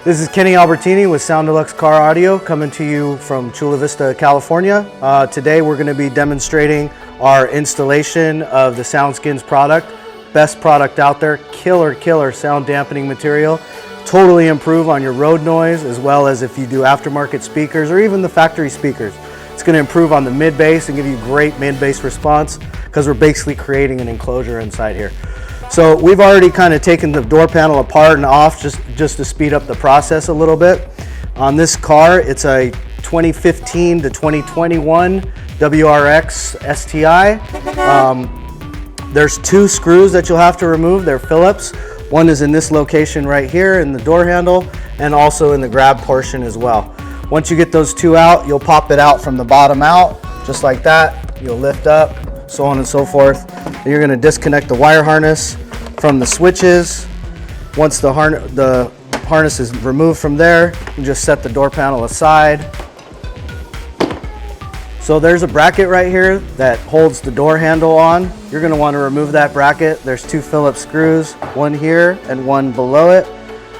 This is Kenny Albertini with SounDelux Car Audio coming to you from Chula Vista, California. Today we're going to be demonstrating our installation of the SoundSkins product. Best product out there, killer sound dampening material. Totally improve on your road noise as well as if you do aftermarket speakers or even the factory speakers. It's going to improve on the mid bass and give you great mid bass response because we're basically creating an enclosure inside here. So we've already kind of taken the door panel apart and off just to speed up the process a little bit. On this car, it's a 2015 to 2021 WRX STI. There's two screws that you'll have to remove. They're Phillips. One is in this location right here in the door handle and also in the grab portion as well. Once you get those two out, you'll pop it out from the bottom out, just like that. You'll lift up, so on and so forth. And you're gonna disconnect the wire harness from the switches. Once the harness is removed from there, you just set the door panel aside. So there's a bracket right here that holds the door handle on. You're gonna wanna remove that bracket. There's two Phillips screws, one here and one below it,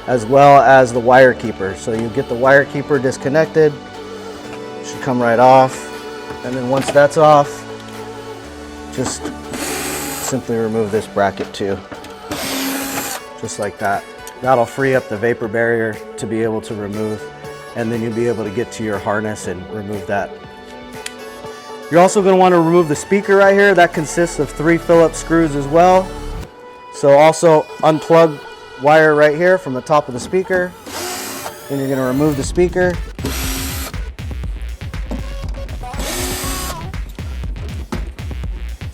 as well as the wire keeper. So you get the wire keeper disconnected, it should come right off. And then once that's off, just simply remove this bracket too, just like that. That'll free up the vapor barrier to be able to remove, and then you'll be able to get to your harness and remove that. You're also going to want to remove the speaker right here. That consists of 3 Phillips screws as well. So also unplug wire right here from the top of the speaker. Then you're going to remove the speaker.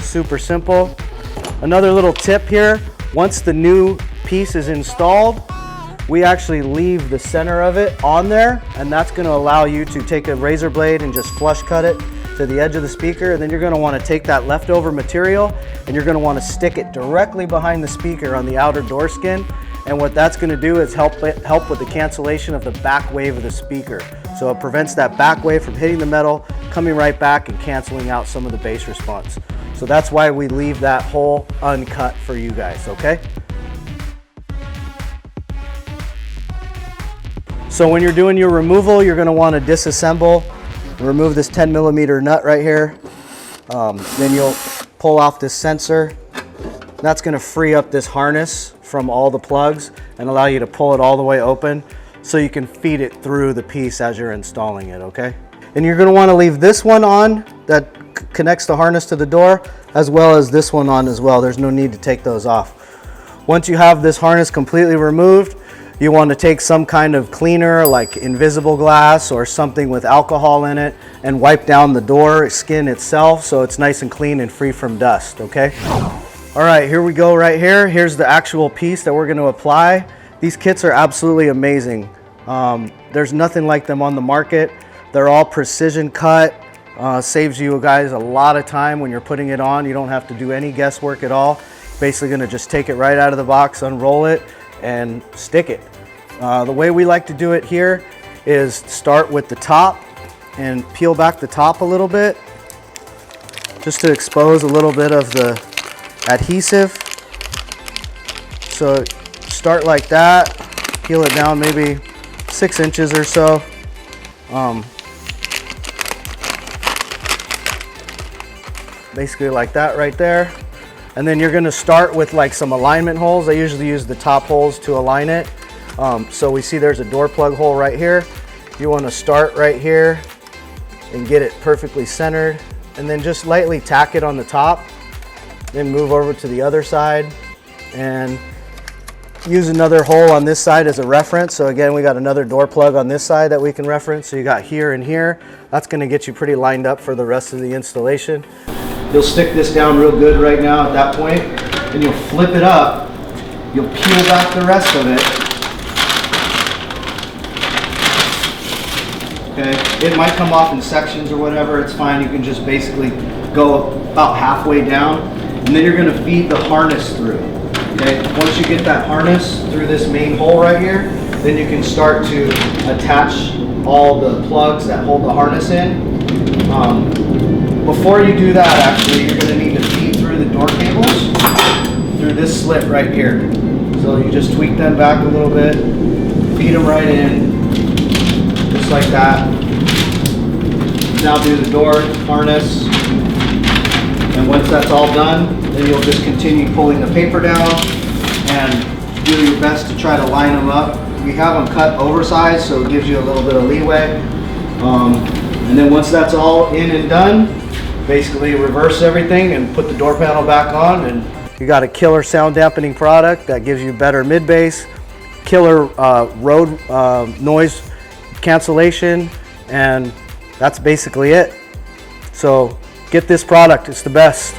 Super simple. Another little tip here, once the new piece is installed, we actually leave the center of it on there, and that's going to allow you to take a razor blade and just flush cut it to the edge of the speaker. And then you're going to want to take that leftover material and you're going to want to stick it directly behind the speaker on the outer door skin. And what that's going to do is help with the cancellation of the back wave of the speaker. So it prevents that back wave from hitting the metal, coming right back and canceling out some of the bass response. So that's why we leave that hole uncut for you guys, okay? So when you're doing your removal, you're going to want to disassemble, remove this 10mm nut right here. Then you'll pull off this sensor. That's going to free up this harness from all the plugs and allow you to pull it all the way open so you can feed it through the piece as you're installing it, okay? And you're going to want to leave this one on that connects the harness to the door, as well as this one on as well. There's no need to take those off. Once you have this harness completely removed, you want to take some kind of cleaner like invisible glass or something with alcohol in it and wipe down the door skin itself so it's nice and clean and free from dust, okay? All right, here we go right here. Here's the actual piece that we're going to apply. These kits are absolutely amazing. There's nothing like them on the market. They're all precision cut. Saves you guys a lot of time when you're putting it on. You don't have to do any guesswork at all. Basically going to just take it right out of the box, unroll it, and stick it. The way we like to do it here is start with the top and peel back the top a little bit just to expose a little bit of the adhesive. So start like that, peel it down maybe 6 inches or so. Basically like that right there. And then you're going to start with like some alignment holes. I usually use the top holes to align it. So we see there's a door plug hole right here. You want to start right here and get it perfectly centered, and then just lightly tack it on the top. Then move over to the other side and use another hole on this side as a reference. So again, we got another door plug on this side that we can reference. So you got here and here. That's going to get you pretty lined up for the rest of the installation. You'll stick this down real good right now at that point, and you'll flip it up. You'll peel back the rest of it. Okay, it might come off in sections or whatever, it's fine. You can just basically go about halfway down, and then you're going to feed the harness through. Okay, once you get that harness through this main hole right here, then you can start to attach all the plugs that hold the harness in. Before you do that, actually, you're going to need to feed through the door cables through this slit right here. So you just tweak them back a little bit, feed them right in, just like that. Now do the door harness, and once that's all done, then you'll just continue pulling the paper down and do your best to try to line them up. We have them cut oversized, so it gives you a little bit of leeway. And then once that's all in and done, basically reverse everything and put the door panel back on, and you got a killer sound dampening product that gives you better mid bass, killer road noise cancellation, and that's basically it. So get this product, it's the best.